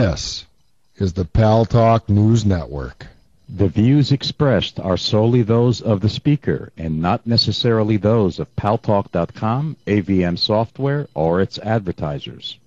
This is the Pal Talk News Network. The views expressed are solely those of the speaker and not necessarily those of paltalk.com, AVM Software, or its advertisers.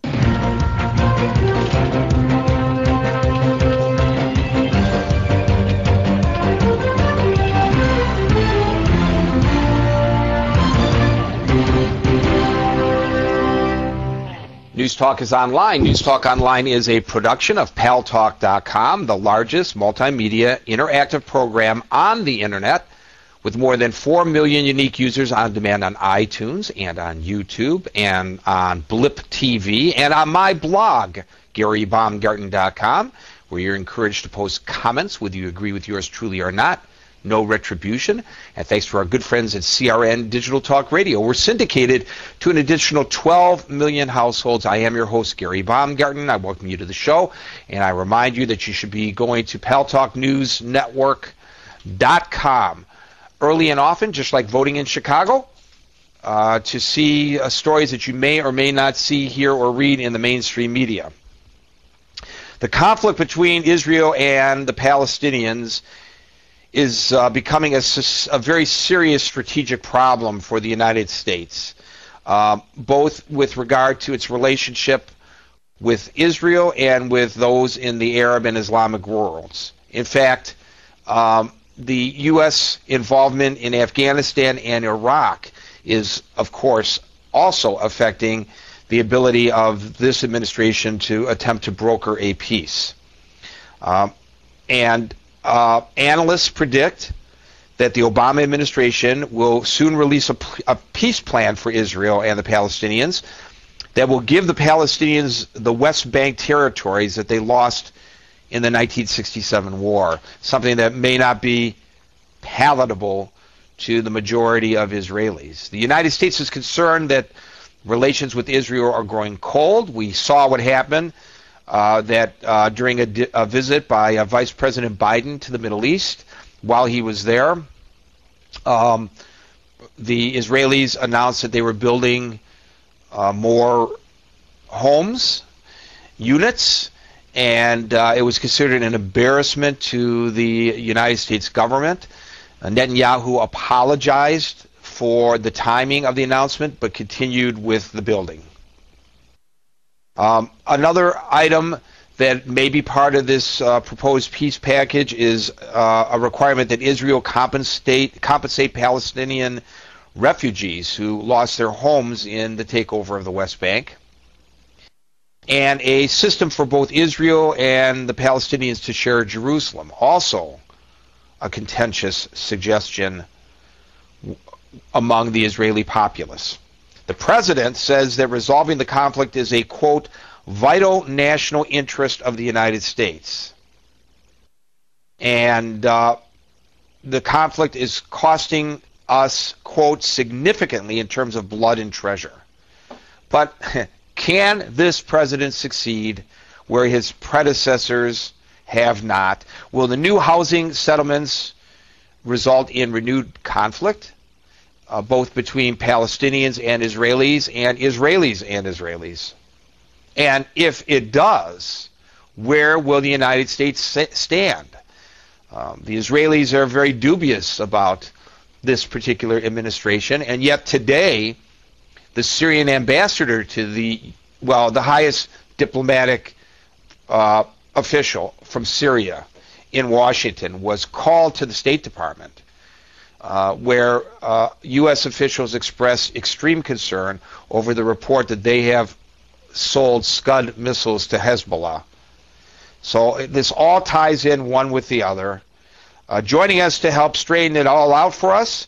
News Talk is online. News Talk Online is a production of paltalk.com, the largest multimedia interactive program on the internet, with more than 4 million unique users on demand on iTunes and on YouTube and on Blip TV and on my blog, GaryBaumgarten.com, where you're encouraged to post comments whether you agree with yours truly or not. No retribution. And thanks to our good friends at CRN Digital Talk Radio. We're syndicated to an additional 12 million households. I am your host, Gary Baumgarten. I welcome you to the show. And I remind you that you should be going to paltalknewsnetwork.com early and often, just like voting in Chicago, to see stories that you may or may not see, hear, or read in the mainstream media. The conflict between Israel and the Palestinians is becoming a very serious strategic problem for the United States, both with regard to its relationship with Israel and with those in the Arab and Islamic worlds. In fact, the U.S. involvement in Afghanistan and Iraq is, of course, also affecting the ability of this administration to attempt to broker a peace. Analysts predict that the Obama administration will soon release a peace plan for Israel and the Palestinians that will give the Palestinians the West Bank territories that they lost in the 1967 war, something that may not be palatable to the majority of Israelis. The United States is concerned that relations with Israel are growing cold. We saw what happened during a visit by Vice President Biden to the Middle East. While he was there, the Israelis announced that they were building more homes, units, and it was considered an embarrassment to the United States government. Netanyahu apologized for the timing of the announcement, but continued with the building. Another item that may be part of this proposed peace package is a requirement that Israel compensate Palestinian refugees who lost their homes in the takeover of the West Bank, and a system for both Israel and the Palestinians to share Jerusalem, also a contentious suggestion among the Israeli populace. The president says that resolving the conflict is a, quote, vital national interest of the United States. And the conflict is costing us, quote, significantly in terms of blood and treasure. But can this president succeed where his predecessors have not? Will the new housing settlements result in renewed conflict? Both between Palestinians and Israelis and Israelis and Israelis? And if it does, where will the United States stand? The Israelis are very dubious about this particular administration, and yet today the Syrian ambassador to the highest diplomatic official from Syria in Washington was called to the State Department, where U.S. officials expressed extreme concern over the report that they have sold Scud missiles to Hezbollah. So this all ties in one with the other. Joining us to help straighten it all out for us,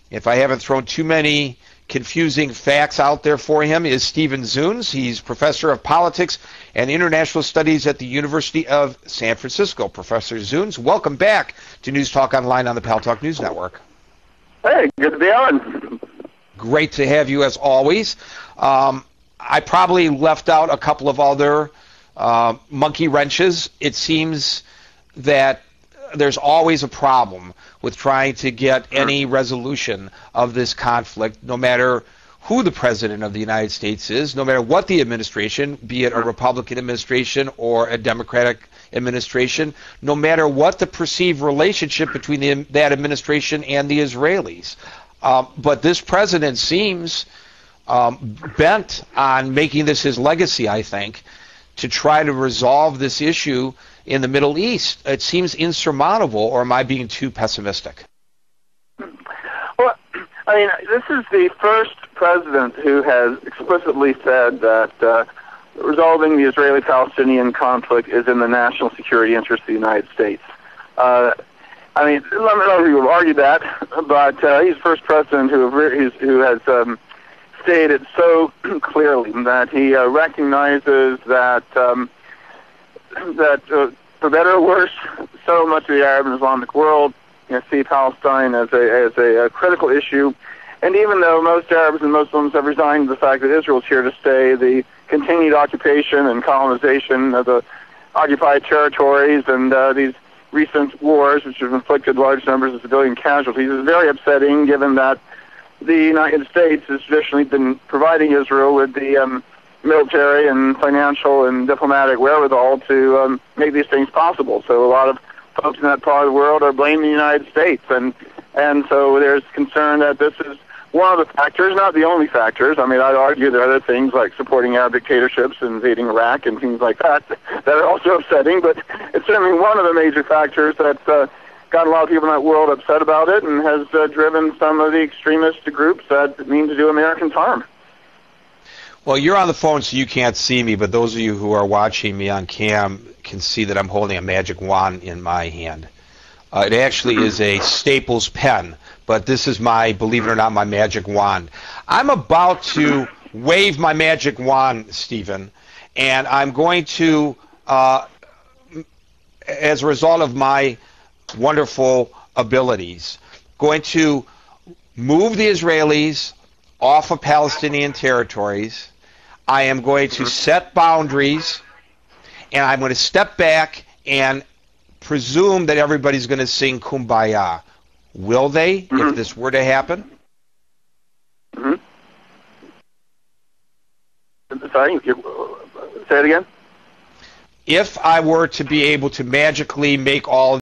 if I haven't thrown too many confusing facts out there for him, is Stephen Zunes. He's professor of politics and international studies at the University of San Francisco. Professor Zunes, welcome back to News Talk Online on the Pal Talk News Network. Hey, good to be on. Great to have you as always. I probably left out a couple of other monkey wrenches. It seems that there's always a problem with trying to get any resolution of this conflict, no matter who the president of the United States is, no matter what the administration, be it a Republican administration or a Democratic administration, no matter what the perceived relationship between that administration and the Israelis. But this president seems bent on making this his legacy, I think, to try to resolve this issue in the Middle East. It seems insurmountable, or am I being too pessimistic? Well, I mean, this is the first president who has explicitly said that resolving the Israeli-Palestinian conflict is in the national security interest of the United States. I mean, a lot of people have argued that, but he's the first president who has stated so clearly that he recognizes that for better or worse, so much of the Arab and Islamic world see Palestine as a critical issue. And even though most Arabs and Muslims have resigned to the fact that Israel's here to stay, the continued occupation and colonization of the occupied territories and these recent wars, which have inflicted large numbers of civilian casualties, is very upsetting, given that the United States has traditionally been providing Israel with the military and financial and diplomatic wherewithal to make these things possible. So a lot of folks in that part of the world are blaming the United States, and so there's concern that this is one of the factors, not the only factors. I mean, I'd argue there are other things like supporting Arab dictatorships and invading Iraq and things like that that are also upsetting, but it's certainly one of the major factors that's got a lot of people in that world upset about it and has driven some of the extremist groups that mean to do Americans harm. Well, you're on the phone, so you can't see me, but those of you who are watching me on cam can see that I'm holding a magic wand in my hand. It actually is a Staples pen, but this is my, believe it or not, my magic wand. I'm about to wave my magic wand, Stephen, and I'm going to, as a result of my wonderful abilities, going to move the Israelis off of Palestinian territories. I am going to set boundaries, and I'm going to step back and presume that everybody's going to sing Kumbaya. Will they, if this were to happen? Sorry, say it again? If I were to be able to magically make all